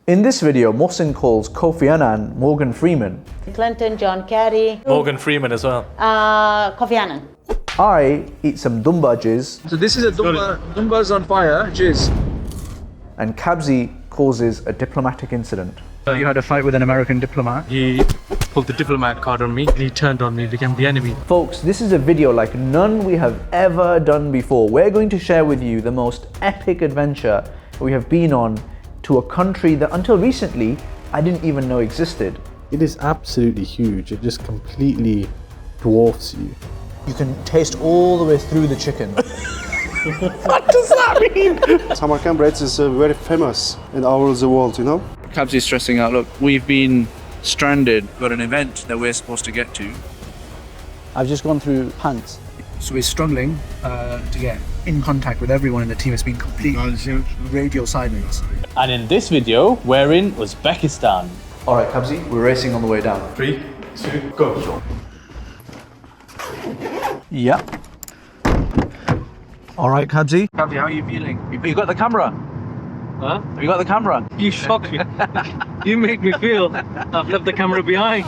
In this video, Mohsin calls Kofi Annan Morgan Freeman. Clinton, John Kerry. Morgan Freeman as well. Kofi Annan. I eat some dumba jizz. So this is a dumba's on fire, Jizz. And Kabzy causes a diplomatic incident. You had a fight with an American diplomat. He pulled the diplomat card on me. He turned on me, became the enemy. Folks, this is a video like none we have ever done before. We're going to share with you the most epic adventure we have been on to a country that until recently I didn't even know existed. It is absolutely huge. It just completely dwarfs you. You can taste all the way through the chicken. What does that mean? Samarkand bread is very famous in all over the world, you know? Kabzy's stressing out. Look, we've been stranded. Got an event that we're supposed to get to. I've just gone through pants. So we're struggling to get in contact with everyone in the team. It's been complete radio silence. And in this video, we're in Uzbekistan. All right, Kabzy, we're racing on the way down. 3, 2, go. Yeah. All right, Kabzy. Kabzy, how are you feeling? You got the camera? Huh? Have you got the camera? You shocked me. You make me feel I've left the camera behind.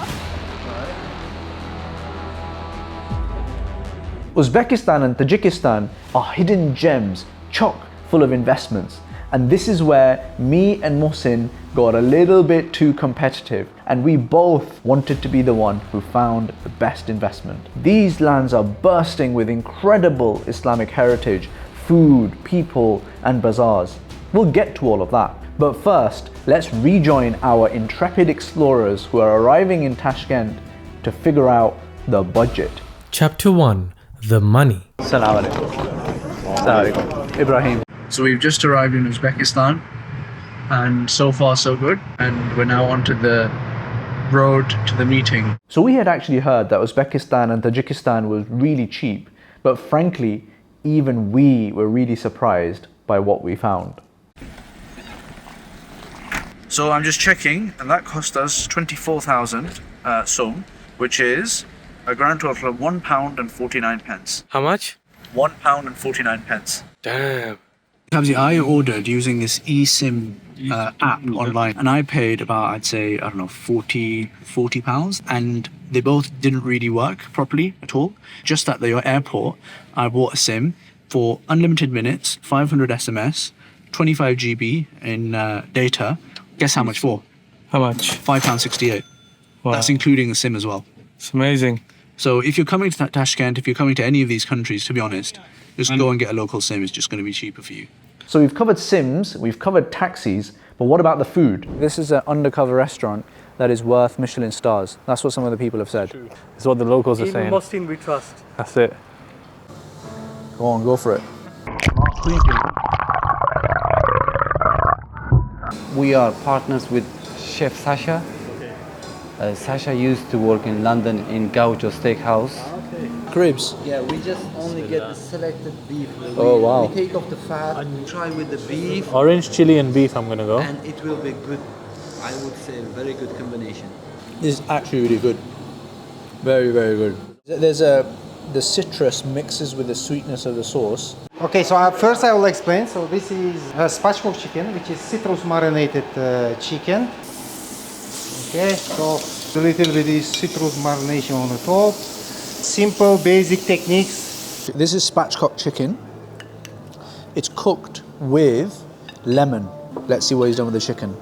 Uzbekistan and Tajikistan are hidden gems, chock full of investments. And this is where me and Mohsin got a little bit too competitive, and we both wanted to be the one who found the best investment. These lands are bursting with incredible Islamic heritage, food, people, and bazaars. We'll get to all of that. But first, let's rejoin our intrepid explorers who are arriving in Tashkent to figure out the budget. Chapter 1. The Money. Assalamu alaikum. Assalamu alaikum. Ibrahim. So we've just arrived in Uzbekistan, and so far so good. And we're now onto the road to the meeting. So we had actually heard that Uzbekistan and Tajikistan was really cheap, but frankly, even we were really surprised by what we found. So I'm just checking, and that cost us 24,000 som, which is a grand total of £1.49. How much? £1.49. Damn. Kabzy, I ordered using this eSIM app online, and I paid about, I'd say, I don't know, £40, and they both didn't really work properly at all. Just at the airport, I bought a SIM for unlimited minutes, 500 SMS, 25 GB in data. Guess how much for? How much? £5.68. Wow. That's including the SIM as well. It's amazing. So if you're coming to Tashkent, if you're coming to any of these countries, to be honest, just go and get a local SIM. It's just going to be cheaper for you. So we've covered Sims, we've covered taxis, but what about the food? This is an undercover restaurant that is worth Michelin stars. That's what some of the people have said. It's what the locals are saying. Even Mohsin we trust. That's it. Go on, go for it. We are partners with Chef Sasha. Sasha used to work in London in Gaucho Steakhouse. Cribs. Yeah, we just only get the selected beef. Oh, wow. We take off the fat and try with the beef, Orange chili and beef, I'm gonna go. and it will be good. I would say a very good combination. This is actually really good. Very, very good. There's the citrus mixes with the sweetness of the sauce. Okay, so first I will explain. So this is spatchcock chicken, which is citrus marinated chicken. Okay, so a little bit of citrus marination on the top. Simple, basic techniques. This is spatchcock chicken. It's cooked with lemon. Let's see what he's done with the chicken.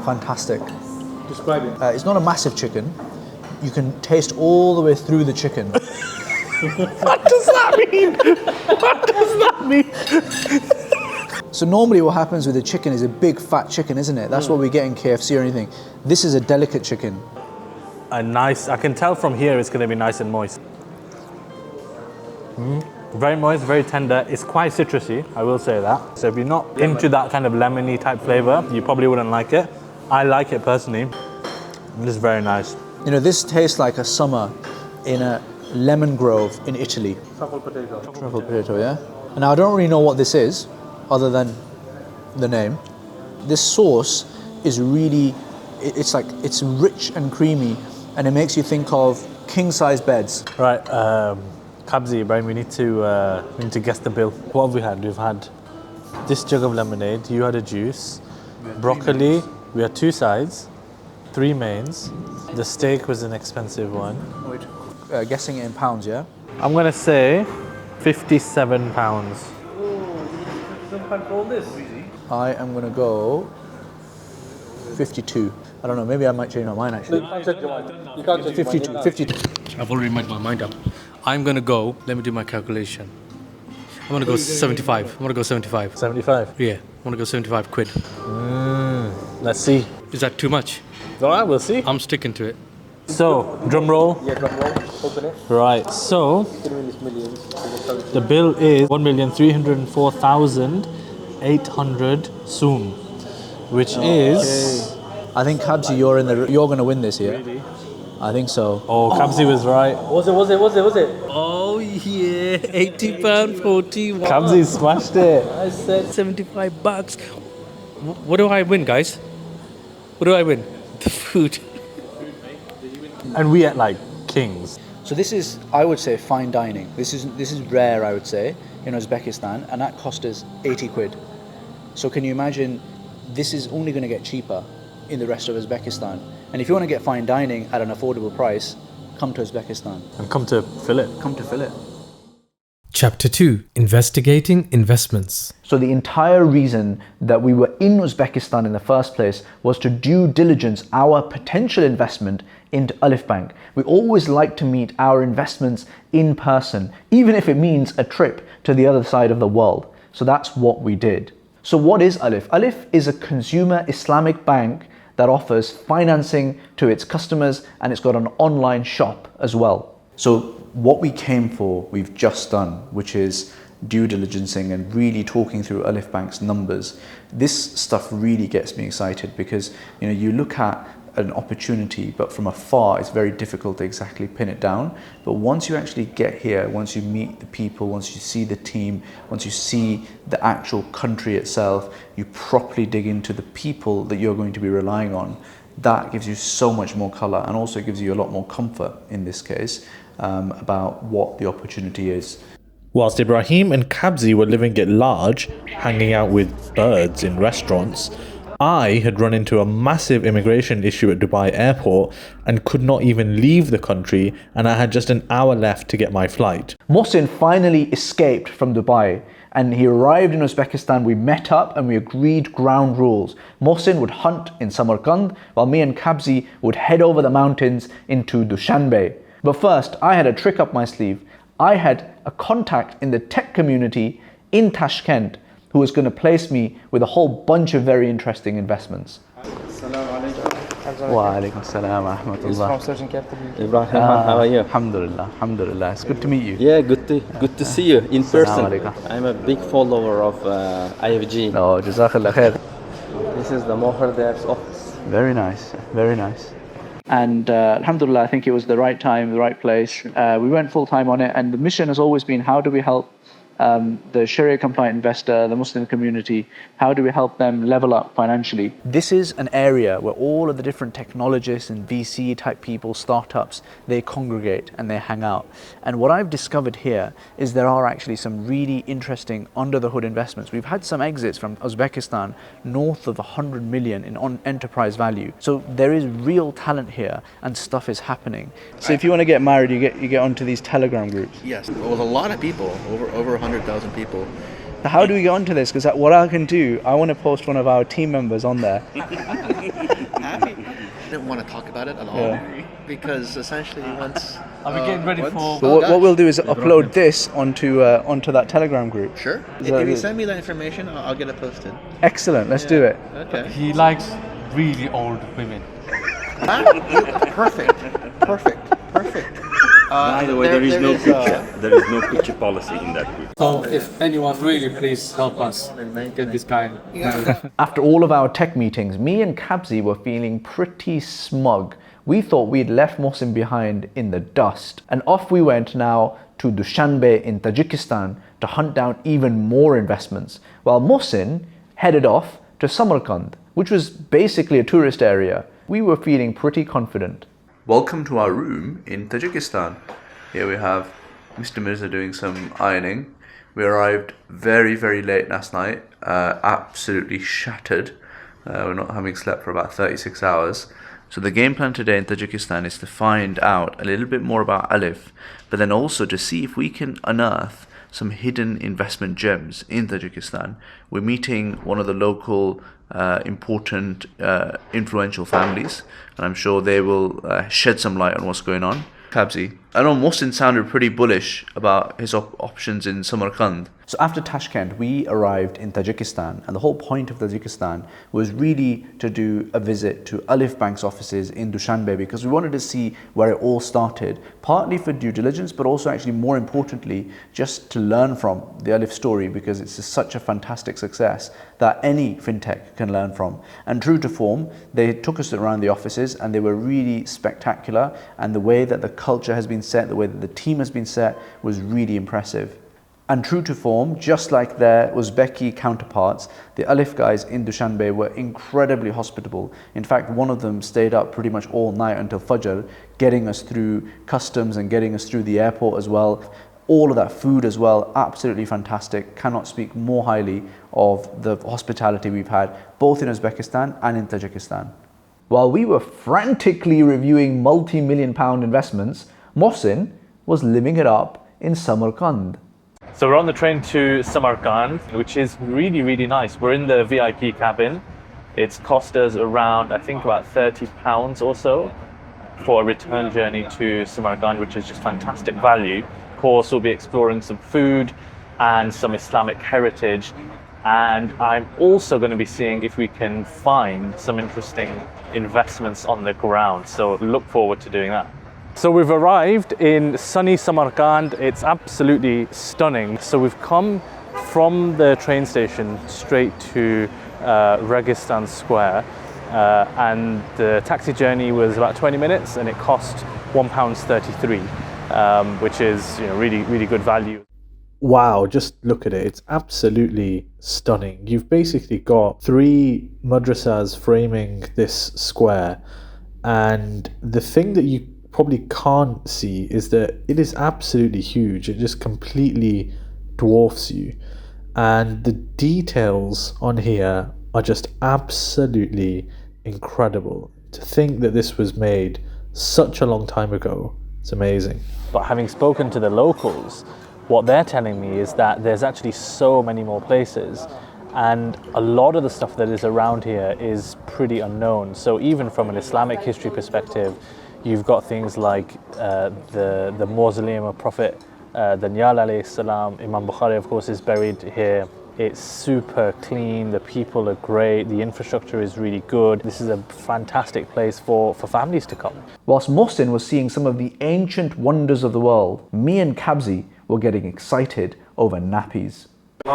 Fantastic. Describe it. It's not a massive chicken. You can taste all the way through the chicken. What does that mean? What does that mean? So normally what happens with a chicken is a big fat chicken, isn't it? That's what we get in KFC or anything. This is a delicate chicken. A nice, I can tell from here it's gonna be nice and moist. Very moist, very tender. It's quite citrusy, I will say that. So if you're not into that kind of lemony type flavor, you probably wouldn't like it. I like it personally. It's very nice. You know, this tastes like a summer in a lemon grove in Italy. Truffle potato. Truffle potato, yeah? And I don't really know what this is, other than the name. This sauce is really, it's rich and creamy, and it makes you think of king-size beds. Right, Kabzy, Ibrahim, we need to guess the bill. What have we had? We've had this jug of lemonade, you had a juice, broccoli, we had 2 sides, 3 mains. The steak was an expensive one. Guessing it in pounds, yeah? I'm gonna say £57. I am gonna go 52. I don't know, maybe I might change my mind actually. You can't change 52. I've already made my mind up. I'm gonna go, let me do my calculation. I'm gonna go 75. I'm gonna go 75. 75? Yeah, I'm gonna go 75 quid. Let's see. Is that too much? Alright, we'll see. I'm sticking to it. So, drum roll. Yeah, drum roll. Open it. Right, so the bill is 1,304,800 soon, which is... I think Kabzy, you're gonna win this year. Really? I think so. Oh, Kabzy was right. Was it? Oh yeah, £80, 41. Kabzy smashed it. I said $75. What do I win, guys? What do I win? The food. And we ate like kings. So this is, I would say, fine dining. This is rare, I would say, in Uzbekistan, and that cost us 80 quid. So can you imagine, this is only going to get cheaper in the rest of Uzbekistan. And if you want to get fine dining at an affordable price, come to Uzbekistan. And come to fill it. Come to fill it. Chapter 2. Investigating Investments. So the entire reason that we were in Uzbekistan in the first place was to due diligence our potential investment into Alif Bank. We always like to meet our investments in person, even if it means a trip to the other side of the world. So that's what we did. So what is Alif? Alif is a consumer Islamic bank that offers financing to its customers, and it's got an online shop as well. So what we came for, we've just done, which is due diligencing and really talking through Alif Bank's numbers. This stuff really gets me excited because you look at an opportunity, but from afar it's very difficult to exactly pin it down. But once you actually get here, once you meet the people, once you see the team, once you see the actual country itself, you properly dig into the people that you're going to be relying on. That gives you so much more color, and also gives you a lot more comfort in this case about what the opportunity is. Whilst Ibrahim and Kabzy were living at large, hanging out with birds in restaurants, I had run into a massive immigration issue at Dubai airport and could not even leave the country, and I had just an hour left to get my flight. Mohsin finally escaped from Dubai and he arrived in Uzbekistan. We met up and we agreed ground rules. Mohsin would hunt in Samarkand while me and Kabzy would head over the mountains into Dushanbe. But first, I had a trick up my sleeve. I had a contact in the tech community in Tashkent who was going to place me with a whole bunch of very interesting investments. Wa alaikum salam wa rahmatullah. Ibrahim, how are you? Alhamdulillah, alhamdulillah. It's good to meet you. Yeah, good to see you in person. I'm a big follower of IFG. Oh, jazakallah khair. This is the Mohardev's office. Very nice, very nice. And alhamdulillah, I think it was the right time, the right place. We went full time on it, and the mission has always been, how do we help the sharia-compliant investor, the Muslim community, how do we help them level up financially? This is an area where all of the different technologists and VC type people, startups, they congregate and they hang out. And what I've discovered here is there are actually some really interesting under the hood investments. We've had some exits from Uzbekistan north of 100 million in enterprise value. So there is real talent here and stuff is happening. So if you want to get married, you get onto these Telegram groups. Yes, well, a lot of people, over 100,000 people. How do we get onto this? Because what I can do, I want to post one of our team members on there. I didn't want to talk about it at all because essentially once... Are we getting ready for... So what we'll do is upload this onto that Telegram group. Sure. If you send me that information, I'll get it posted. Excellent. Let's do it. Okay. He likes really old women. Perfect. By the way, there is no picture. There is no picture policy in that group. So if anyone really, please help us get this guy. After all of our tech meetings, me and Kabzy were feeling pretty smug. We thought we'd left Mohsin behind in the dust. And off we went now to Dushanbe in Tajikistan to hunt down even more investments, while Mohsin headed off to Samarkand, which was basically a tourist area. We were feeling pretty confident. Welcome to our room in Tajikistan. Here we have Mr. Mirza doing some ironing. We arrived very, very late last night. absolutely shattered. We're not having slept for about 36 hours. So the game plan today in Tajikistan is to find out a little bit more about Alif, but then also to see if we can unearth some hidden investment gems in Tajikistan. We're meeting one of the local important influential families, and I'm sure they will shed some light on what's going on. Kabzy, I know Mohsin sounded pretty bullish about his options in Samarkand. So after Tashkent, we arrived in Tajikistan, and the whole point of Tajikistan was really to do a visit to Alif Bank's offices in Dushanbe, because we wanted to see where it all started, partly for due diligence, but also actually more importantly, just to learn from the Alif story, because it's such a fantastic success that any fintech can learn from. And true to form, they took us around the offices and they were really spectacular, and the way that the culture has been set, the way that the team has been set was really impressive. And true to form, just like their Uzbeki counterparts, the Alif guys in Dushanbe were incredibly hospitable. In fact, one of them stayed up pretty much all night until Fajr, getting us through customs and getting us through the airport as well. All of that food as well, absolutely fantastic. Cannot speak more highly of the hospitality we've had, both in Uzbekistan and in Tajikistan. While we were frantically reviewing multi-million-pound investments, Mohsin was living it up in Samarkand. So we're on the train to Samarkand, which is really, really nice. We're in the VIP cabin. It's cost us around, I think, about £30 or so for a return journey to Samarkand, which is just fantastic value. Of course, we'll be exploring some food and some Islamic heritage. And I'm also going to be seeing if we can find some interesting investments on the ground. So look forward to doing that. So we've arrived in sunny Samarkand. It's absolutely stunning. So we've come from the train station straight to Registan Square, and the taxi journey was about 20 minutes, and it cost £1.33, which is really, really good value. Wow, just look at it. It's absolutely stunning. You've basically got 3 madrasas framing this square, and the thing that you probably can't see is that it is absolutely huge. It just completely dwarfs you, and the details on here are just absolutely incredible. To think that this was made such a long time ago, it's amazing. But having spoken to the locals, what they're telling me is that there's actually so many more places, and a lot of the stuff that is around here is pretty unknown. So even from an Islamic history perspective, you've got things like the mausoleum of Prophet Danyal alayhi salam. Imam Bukhari, of course, is buried here. It's super clean, the people are great, the infrastructure is really good. This is a fantastic place for families to come. Whilst Mohsin was seeing some of the ancient wonders of the world, me and Kabzy were getting excited over nappies.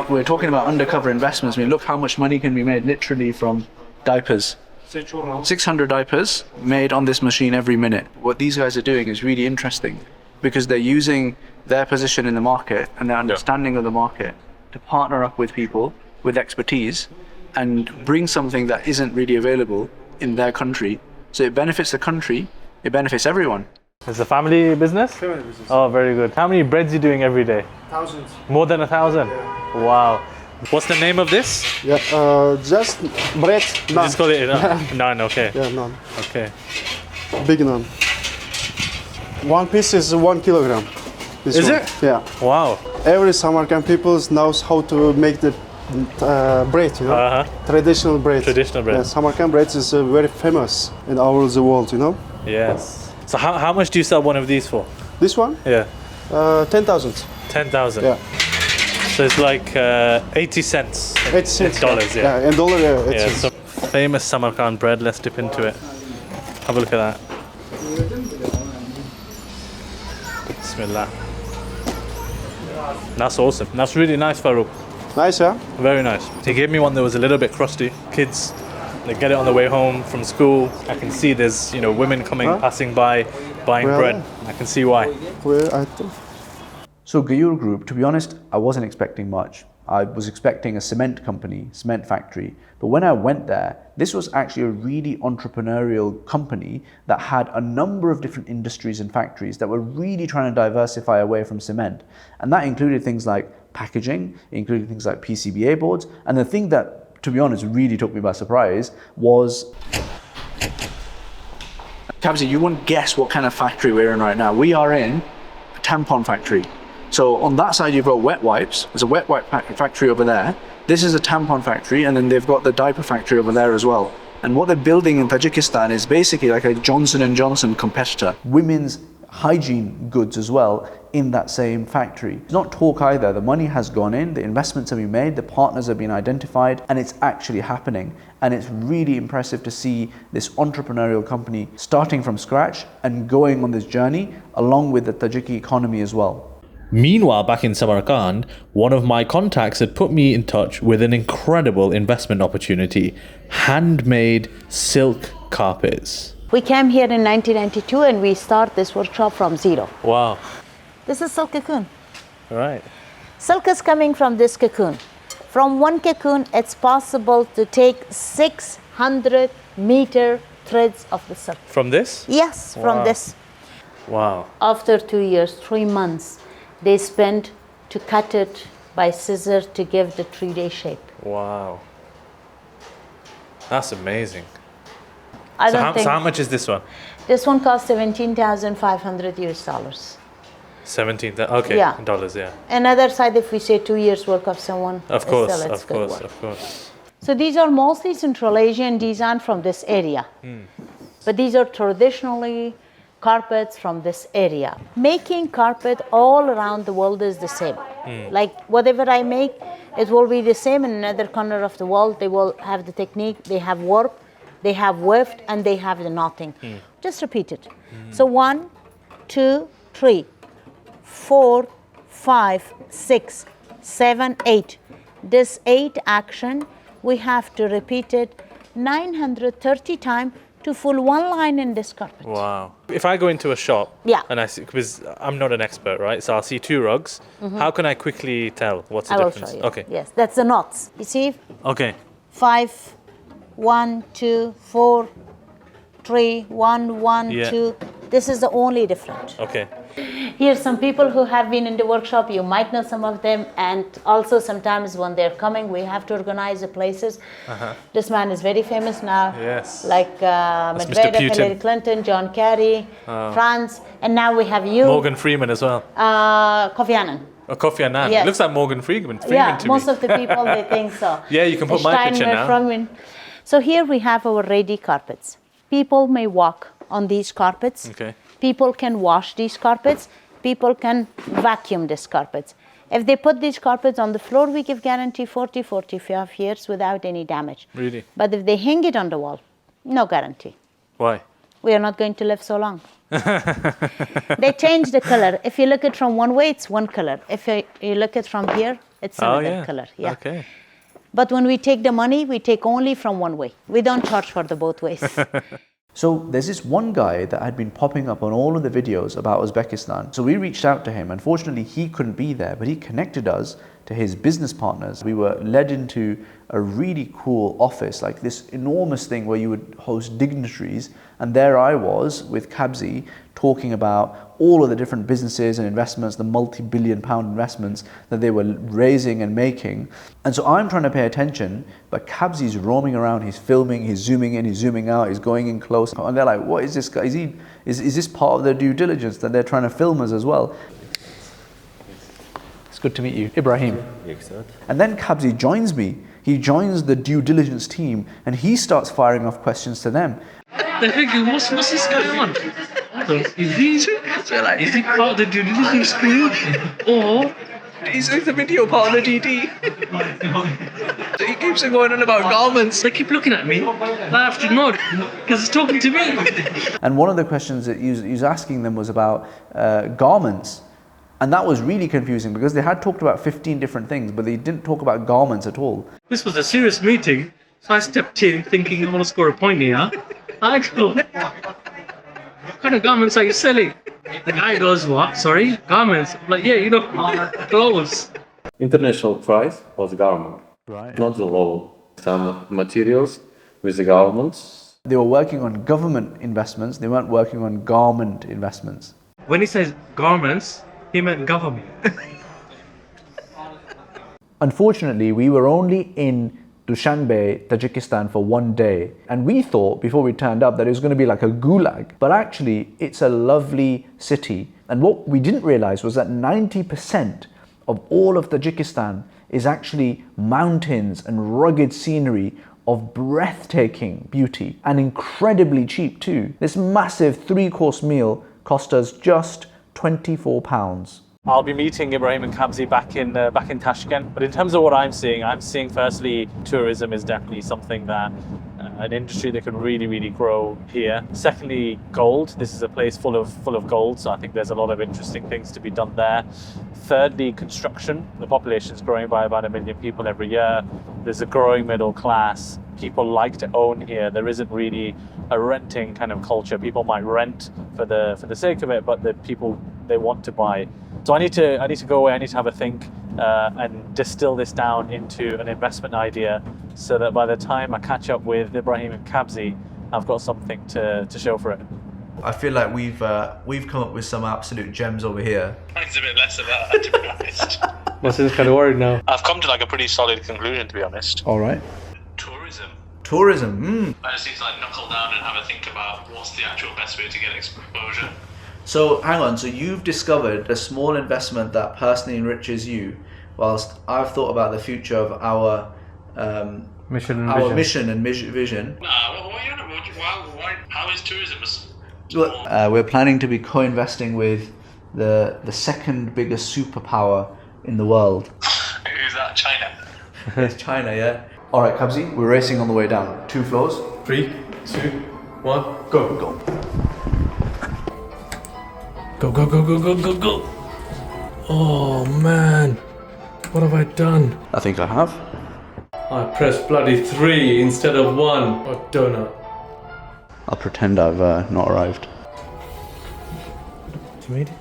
We're talking about undercover investments. I mean, look how much money can be made literally from diapers. 600 diapers made on this machine every minute. What these guys are doing is really interesting, because they're using their position in the market and their understanding of the market to partner up with people with expertise and bring something that isn't really available in their country. So it benefits the country, it benefits everyone. It's a family business? Family business. Oh, very good. How many breads are you doing every day? Thousands. More than 1,000? Yeah. Wow. What's the name of this? Yeah, just bread, naan. Just call it naan, okay. Yeah, naan. Okay. Big naan. One piece is 1 kilogram. Is it? Yeah. Wow. Every Samarkand people knows how to make the bread, you know? Traditional bread. Traditional bread. Yeah, Samarkand bread is very famous in all the world, you know? Yes. So how much do you sell one of these for? This one? Yeah. 10,000. 10,000? Yeah. So it's like 80 cents. 80 cents. Dollars, yeah. Yeah, in dollar, yeah. Yeah, so famous Samarkand bread. Let's dip into it. Have a look at that. Bismillah. That's awesome. That's really nice, Farouk. Nice, yeah? Very nice. He gave me one that was a little bit crusty. Kids, they get it on the way home from school. I can see there's, women coming, passing by, buying bread. I can see why. So Gayur Group, to be honest, I wasn't expecting much. I was expecting a cement company, cement factory. But when I went there, this was actually a really entrepreneurial company that had a number of different industries and factories that were really trying to diversify away from cement. And that included things like packaging, it included things like PCBA boards. And the thing that, to be honest, really took me by surprise was... Kabzy, you wouldn't guess what kind of factory we're in right now. We are in a tampon factory. So on that side, you've got wet wipes. There's a wet wipe factory over there. This is a tampon factory, and then they've got the diaper factory over there as well. And what they're building in Tajikistan is basically like a Johnson & Johnson competitor. Women's hygiene goods as well in that same factory. It's not talk either. The money has gone in, the investments have been made, the partners have been identified, and it's actually happening. And it's really impressive to see this entrepreneurial company starting from scratch and going on this journey along with the Tajiki economy as well. Meanwhile, back in Samarkand, one of my contacts had put me in touch with an incredible investment opportunity: handmade silk carpets. We came here in 1992 and we start this workshop from zero. Wow. This is silk cocoon. Right. Silk is coming from this cocoon. From one cocoon, it's possible to take 600 meter threads of the silk. From this? Yes, from this. Wow. After 2 years, 3 months, they spent to cut it by scissor to give the 3D shape. Wow. That's amazing. So how much is this one? This one costs $17,500 US. 17. Okay. Yeah. Dollars. Yeah. Another side, if we say 2 years work of someone, Of course. still it's Of good course. work. Of course. So these are mostly Central Asian design from this area. But these are traditionally carpets from this area. Making carpet all around the world is the same. Like whatever I make, it will be the same in another corner of the world. They will have the technique, they have warp, they have weft, and they have the knotting. Just repeat it. So 1, 2, 3, 4, 5, 6, 7, 8. This 8 action, we have to repeat it 930 times to full one line in this carpet. Wow. If I go into a shop, Yeah. and I see, because I'm not an expert, right? So I'll see 2 rugs. How can I quickly tell what's the I will difference? show you. Okay. Yes, that's the knots. You see? Okay. 5, 1, 2, 4, 3, 1, 1, Yeah. 2. This is the only different. Okay. Here's some people who have been in the workshop. You might know some of them, and also sometimes when they're coming, we have to organize the places. This man is very famous now. Yes. Like Mr. Medvedev, Putin. Hillary Clinton, John Kerry, France, and now we have you, Morgan Freeman as well. Kofi Annan. Kofi Annan. Yes. Looks like Morgan Freeman Yeah, to most me. of the people they think so. Yeah, you can put my picture now. So here we have our ready carpets. People may walk on these carpets. Okay. People can wash these carpets. People can vacuum these carpets. If they put these carpets on the floor, we give guarantee 40, 45 years without any damage. Really? But if they hang it on the wall, no guarantee. Why? We are not going to live so long. They change the color. If you look at it from one way, it's one color. If you look at it from here, it's another color. Yeah. Okay. But when we take the money, we take only from one way. We don't charge for the both ways. So there's this one guy that had been popping up on all of the videos about Uzbekistan. So we reached out to him. Unfortunately, he couldn't be there, but he connected us to his business partners. We were led into a really cool office, like this enormous thing where you would host dignitaries. And there I was with Kabzy talking about all of the different businesses and investments, the multi-billion pound investments that they were raising and making. And so I'm trying to pay attention, but Kabzy's roaming around, he's filming, he's zooming in, he's zooming out, he's going in close. And they're like, what is this guy? Is this part of their due diligence that they're trying to film us as well? It's good to meet you, Ibrahim. And then Kabzy joins me. He joins the due diligence team and he starts firing off questions to them. They're thinking, what's this going on? Is he part of the due diligence crew? Or Is the video part of the DD? He keeps on going on about garments. They keep looking at me. I have to nod because he's talking to me. And one of the questions that he was asking them was about garments. And that was really confusing because they had talked about 15 different things, but they didn't talk about garments at all. This was a serious meeting, so I stepped in thinking I want to score a point here. I go, what kind of garments are you selling? The guy goes, what? Sorry? Garments? I'm like, yeah, clothes. International price was government, Right. not the local. Some materials with the governments. They were working on government investments, they weren't working on garment investments. When he says garments, he meant government. Unfortunately, we were only in Dushanbe, Tajikistan for one day, and we thought before we turned up that it was going to be like a gulag, but actually it's a lovely city. And what we didn't realize was that 90% of all of Tajikistan is actually mountains and rugged scenery of breathtaking beauty and incredibly cheap too. This massive 3-course meal cost us just £24. I'll be meeting Ibrahim and Kabzy back in Tashkent. But in terms of what I'm seeing firstly, tourism is definitely something that an industry that could really grow here. Secondly, gold. This is a place full of gold, so I think there's a lot of interesting things to be done there. Thirdly, construction. The population is growing by about 1 million people every year. There's a growing middle class. People like to own here. There isn't really a renting kind of culture. People might rent for the sake of it, but the people, they want to buy. So I need to go away. I need to have a think and distill this down into an investment idea, so that by the time I catch up with Ibrahim and Kabzy, I've got something to show for it. I feel like we've come up with some absolute gems over here. Mine's a bit less of that, to be honest. Mohsin's kind of worried now. I've come to like a pretty solid conclusion, to be honest. All right. Tourism. Tourism. I just need to like knuckle down and have a think about what's the actual best way to get exposure. So hang on, so you've discovered a small investment that personally enriches you, whilst I've thought about the future of our Mission and vision. Why? How is tourism? We're planning to be co-investing with the second biggest superpower in the world. Who's that? China. It's China, yeah. All right, Kabzy, we're racing on the way down. 2 floors. 3, 2, 1, Go. Go. Oh man, what have I done? I think I have. I pressed bloody 3 instead of 1. Oh, donut. I'll pretend I've not arrived. Has he made it?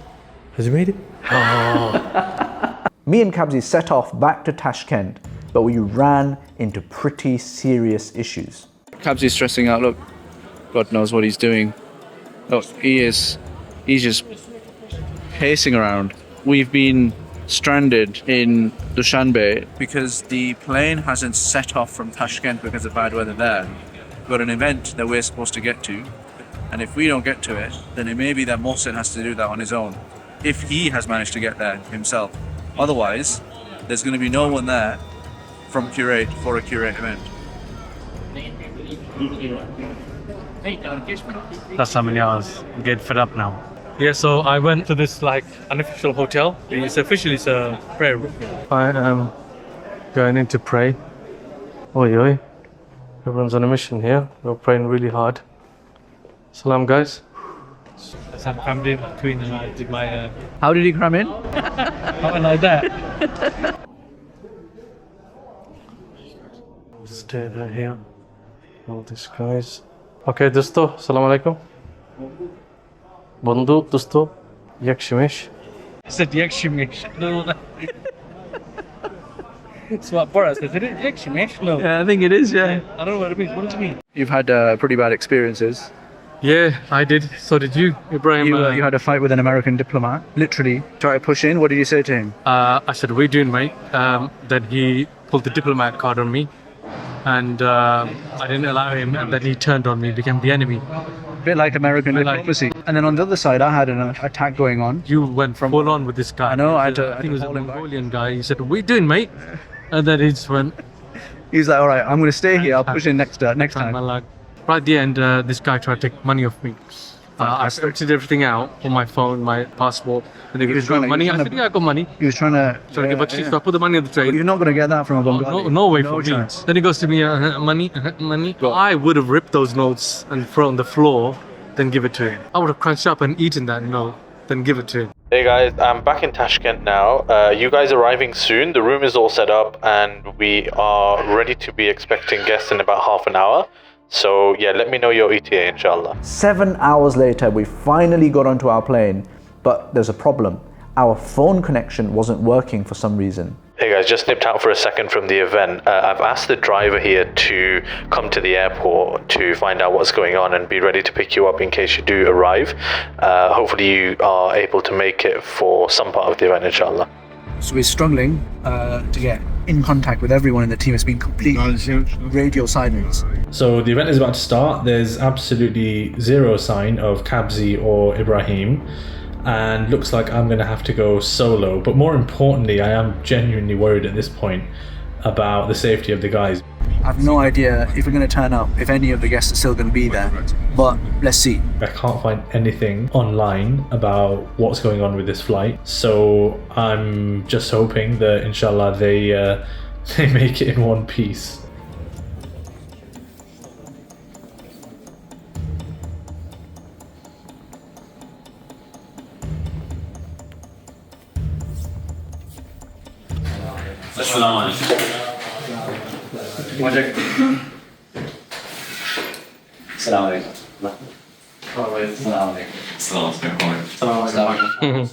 Has he made it? Oh. Me and Kabzy set off back to Tashkent, but we ran into pretty serious issues. Kabzy's stressing out, look. God knows what he's doing. Look, he's just pacing around. We've been stranded in Dushanbe because the plane hasn't set off from Tashkent because of bad weather there. We've got an event that we're supposed to get to, and if we don't get to it, then it may be that Mohsin has to do that on his own, if he has managed to get there himself. Otherwise, there's going to be no one there from Curate for a Curate event. That's how many hours. I'm getting fed up now. Yeah, so I went to this like unofficial hotel. It's a prayer room. I am going in to pray. Oi. Everyone's on a mission here. We're praying really hard. Salam, guys. As I'm crammed in between and I did my... How did he cram in? How went like that. Stay there here. All these guys. Okay, dosto. Salam alaikum. Bondu, dosto. Yakshimish. I said yakshimish. No. It's what Boris says, isn't it? Yakshimish? No. Yeah, I think it is, yeah. I don't know what it means. What does it mean? You've had pretty bad experiences. Yeah, I did. So did you, Ibrahim. You had a fight with an American diplomat. Literally, try to push in. What did you say to him? I said, what are you doing, mate? Then he pulled the diplomat card on me. And I didn't allow him, and then he turned on me, became the enemy. A bit like American diplomacy. And then on the other side, I had an attack going on. You went full on with this guy. I know. I think he was a Mongolian guy. He said, what are you doing, mate? And then he just went... He's like, all right, I'm going to stay here. I'll push in next time. Right at the end, this guy tried to take money off me. I sorted everything out on my phone, my passport, and he was trying money. I said, yeah, I got money. He was trying to give a cheese, so I put the money on the tray. You're not going to get that from a Bengali. No way for me. Then he goes to me, money. I would have ripped those notes and thrown on the floor, then give it to him. I would have crunched up and eaten that note, then give it to him. Hey guys, I'm back in Tashkent now. You guys are arriving soon. The room is all set up and we are ready to be expecting guests in about half an hour. So yeah, let me know your ETA, inshallah. 7 hours later, we finally got onto our plane, but there's a problem. Our phone connection wasn't working for some reason. Hey guys, just nipped out for a second from the event. I've asked the driver here to come to the airport to find out what's going on and be ready to pick you up in case you do arrive. Hopefully you are able to make it for some part of the event, inshallah. So we're struggling to get in contact with everyone in the team. It's been complete radio silence. So the event is about to start. There's absolutely zero sign of Kabzy or Ibrahim. And looks like I'm going to have to go solo. But more importantly, I am genuinely worried at this point about the safety of the guys. I have no idea if we're going to turn up, if any of the guests are still going to be there. But let's see. I can't find anything online about what's going on with this flight. So I'm just hoping that inshallah they make it in one piece. Assalamu alaikum. Assalamu alaikum.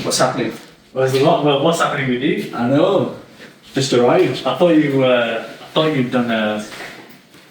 What's happening? Well, there's a lot. Well, what's happening with you? I know. Just arrived. I thought you'd done a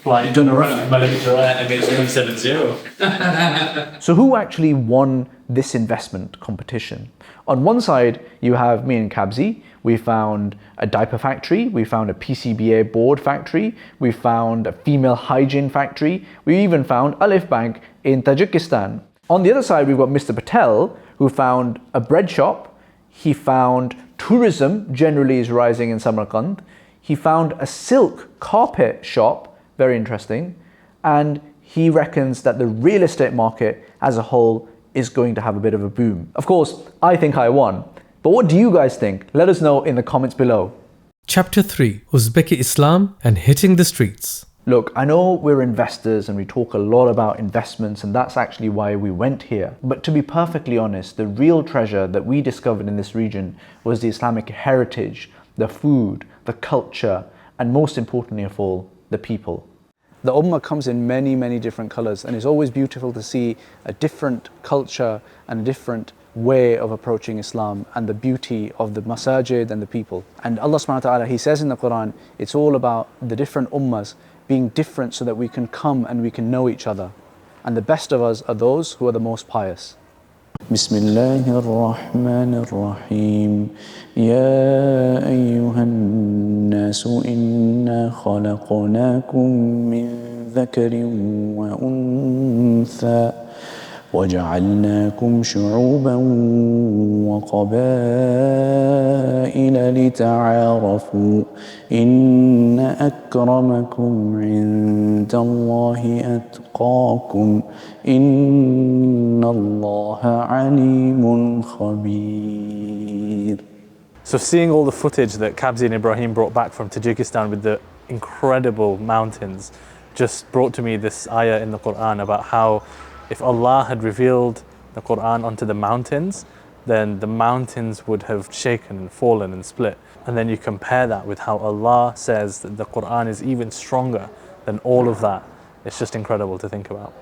flight. You've done a run. Against 170. So who actually won this investment competition? On one side, you have me and Kabzy. We found a diaper factory. We found a PCBA board factory. We found a female hygiene factory. We even found Alif Bank in Tajikistan. On the other side, we've got Mr. Patel, who found a bread shop. He found tourism generally is rising in Samarkand. He found a silk carpet shop, very interesting. And he reckons that the real estate market as a whole is going to have a bit of a boom. Of course, I think I won. But what do you guys think? Let us know in the comments below. Chapter 3: Uzbeki Islam and hitting the streets. Look, I know we're investors and we talk a lot about investments, and that's actually why we went here. But to be perfectly honest, the real treasure that we discovered in this region was the Islamic heritage, the food, the culture, and most importantly of all, the people. The Ummah comes in many, many different colors, and it's always beautiful to see a different culture and a different way of approaching Islam and the beauty of the masajid and the people. And Allah subhanahu wa ta'ala, He says in the Quran, it's all about the different ummahs being different so that we can come and we can know each other. And the best of us are those who are the most pious. بسم الله الرحمن الرحيم يا أيها الناس إنا خلقناكم من ذكر وأنثى وجعلناكم شعوبا وقبائل لتعارفوا إن أكرمكم عند الله أتقاكم إن الله عليم خبير. So seeing all the footage that Kabzy and Ibrahim brought back from Tajikistan with the incredible mountains just brought to me this ayah in the Quran about how if Allah had revealed the Quran onto the mountains, then the mountains would have shaken and fallen and split. And then you compare that with how Allah says that the Quran is even stronger than all of that. It's just incredible to think about.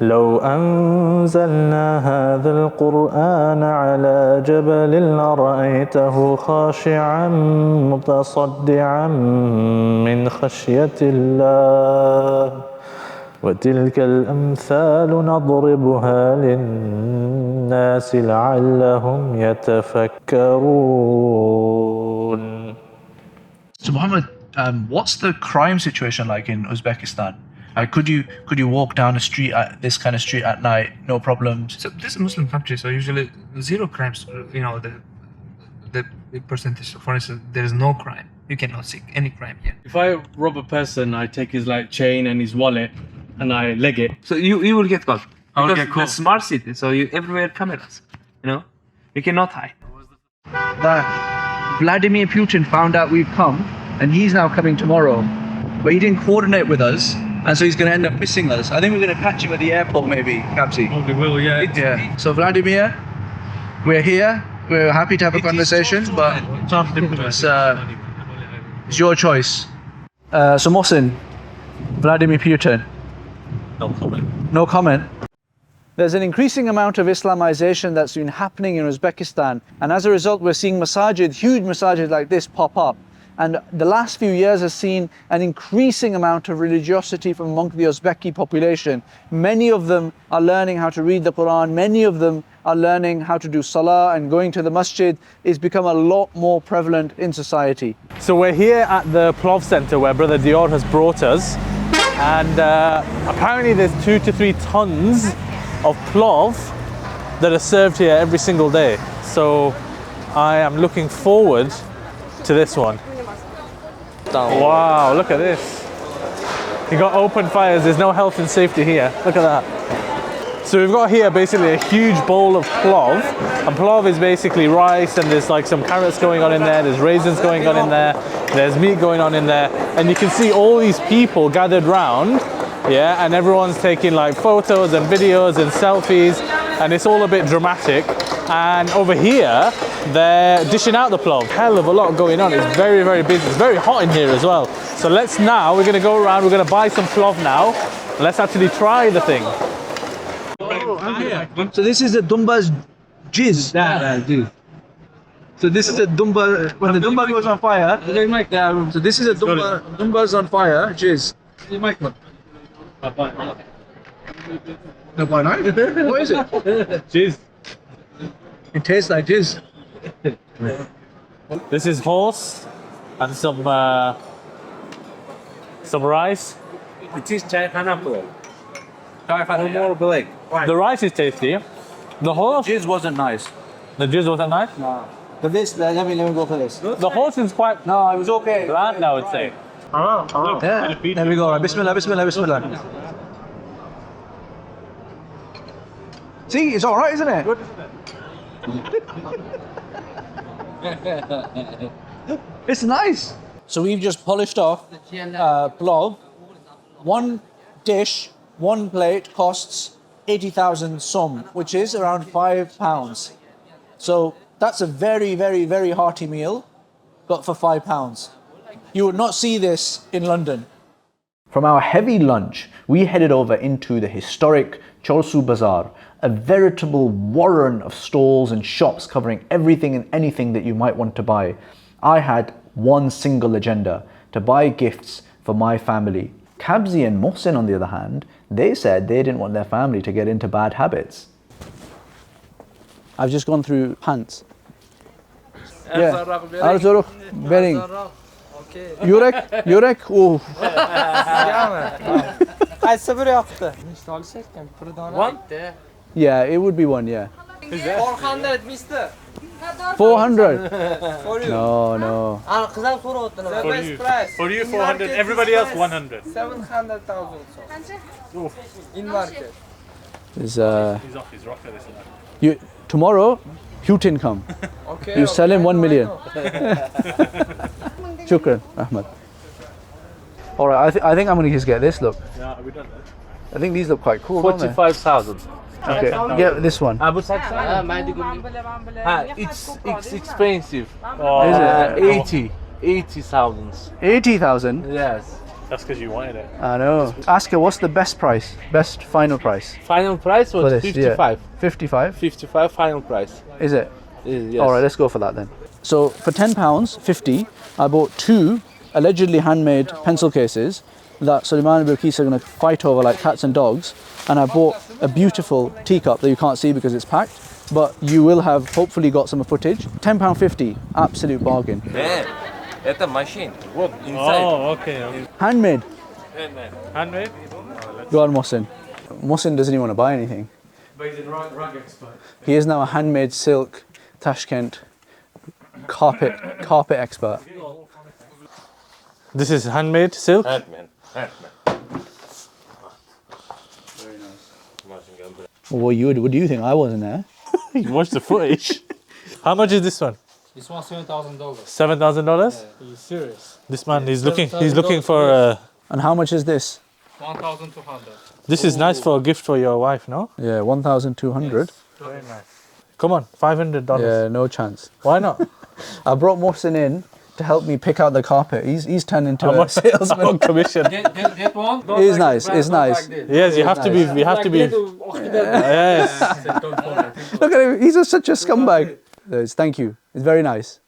لو أنزلنا هذا القرآن على جبل لرأيته خاشعا متصدعا من خشية الله وتلك الأمثال نضربها للناس لعلهم يتفكرون. So Muhammad, what's the crime situation like in Uzbekistan? Could you walk down a street this kind of street at night, no problems? So this is a Muslim country, so usually zero crimes. You know, the percentage. For instance, there is no crime. You cannot see any crime here. If I rob a person, I take his chain and his wallet, and I leg it. So you will get caught. I will Because get caught. the smart city, so you everywhere cameras. You know, you cannot hide. That Vladimir Putin found out we've come, and he's now coming tomorrow, but he didn't coordinate with us, and so he's going to end up missing us. I think we're going to catch him at the airport, maybe, Kabzy. Probably will, yeah. Yeah. So Vladimir, we're here. We're happy to have a conversation, but it's your choice. So Mohsin, Vladimir Putin. No comment. No comment. There's an increasing amount of Islamization that's been happening in Uzbekistan, and as a result we're seeing masajid, huge masajid like this pop up. And the last few years has seen an increasing amount of religiosity from among the Uzbeki population. Many of them are learning how to read the Quran, many of them are learning how to do salah, and going to the masjid is become a lot more prevalent in society. So we're here at the Plov Center where Brother Dior has brought us, and apparently there's 2 to 3 tons of plov that are served here every single day. So I am looking forward to this one. Wow, look at this. You got open fires, there's no health and safety here. Look at that. So we've got here basically a huge bowl of plov, and plov is basically rice, and there's like some carrots going on in there, there's raisins going on in there, there's meat going on in there, and you can see all these people gathered round, yeah, and everyone's taking like photos and videos and selfies, and it's all a bit dramatic. And over here, they're dishing out the plov. Hell of a lot going on. It's very, very busy. It's very hot in here as well. So we're gonna go around, we're gonna buy some plov now. Let's actually try the thing. So this is the Dumba's Jizz. So this is the Dumba, when the Dumba goes on fire. So this is a Dumba's on fire, Jizz. No, why not? What is it? Jizz. It tastes like jizz. This is horse and some rice. It is pineapple. The rice is tasty. The horse. Jizz wasn't nice. The jizz wasn't nice. No. But this, let me go for this. The horse is quite. No, it was okay. Bland, I would say. Yeah. There we go. Bismillah, bismillah, bismillah. See, it's all right, isn't it? Good, isn't it? It's nice. So we've just polished off plov. One dish, one plate costs 80,000 som, which is around £5. So that's a very, very, very hearty meal, but for £5. You would not see this in London. From our heavy lunch, we headed over into the historic Chorsu Bazaar, a veritable warren of stalls and shops covering everything and anything that you might want to buy. I had one single agenda: to buy gifts for my family. Kabzy and Mohsin, on the other hand, they said they didn't want their family to get into bad habits. I've just gone through pants. Yeah. Arzuruk, Bering. Yurek, oh. One? Yeah, it would be one, yeah. 400, mister. 400? For you. No. For you 400, everybody else 100. 700,000. In market. He's off his rocker this you tomorrow, huge income. Okay. You sell him 1 million. Shukran, Ahmed. All right, I think I'm gonna just get this. Look. Yeah, we done that. I think these look quite cool. 45,000. Okay, get this one. It's expensive. Is it? 80,000. 80,000? Yes. That's because you wanted it. I know. Ask her what's the best price, best final price. Final price was For this, 55. Yeah. 55? 55 final price. Is it? Yes. All right, let's go for that then. So for £10, 50, I bought 2 allegedly handmade pencil cases that Suleiman and Bilqis are going to fight over like cats and dogs, and I bought a beautiful teacup that you can't see because it's packed, but you will have hopefully got some footage. £10.50, absolute bargain. Это machine. What inside? Oh, okay. Handmade. Handmade? Go on, Mohsin. Mohsin doesn't even want to buy anything. But he's a rug expert. He is now a handmade silk Tashkent carpet expert. This is handmade silk? Handmade. What do you think? I wasn't there. You watched the footage. How much is this one? This one $7,000. $7,000? Are you serious? This man, he's looking for. And how much is this? 1,200. This is nice for a gift for your wife, no? Yeah, 1,200. Very nice. Come on, $500. Yeah, no chance. Why not? I brought Mohsin in to help me pick out the carpet. He's turned into I'm a on salesman. I'm on commission. Get one. It's nice. It's nice. Yes, you have to be. We have to be. Yes. Look at him. He's such a scumbag. Thank you. It's very nice.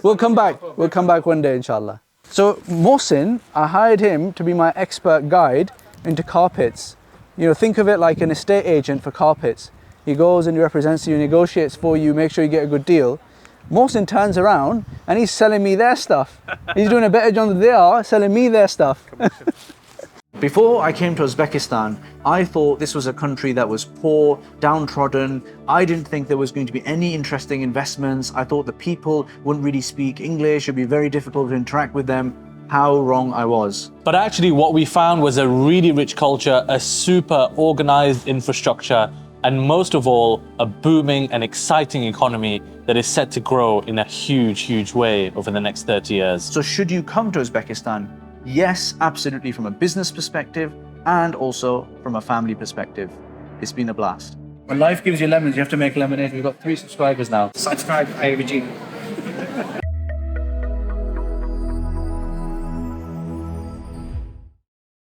We'll come back. We'll come back one day, inshallah. So Mohsin, I hired him to be my expert guide into carpets. You know, think of it like an estate agent for carpets. He goes and he represents you, negotiates for you, make sure you get a good deal. Mohsin turns around and he's selling me their stuff. He's doing a better job than they are, selling me their stuff. Before I came to Uzbekistan, I thought this was a country that was poor, downtrodden. I didn't think there was going to be any interesting investments. I thought the people wouldn't really speak English. It'd be very difficult to interact with them. How wrong I was. But actually what we found was a really rich culture, a super organized infrastructure, and most of all, a booming and exciting economy that is set to grow in a huge, huge way over the next 30 years. So should you come to Uzbekistan? Yes, absolutely, from a business perspective and also from a family perspective. It's been a blast. When life gives you lemons, you have to make lemonade. We've got 3 subscribers now. Subscribe, IVG.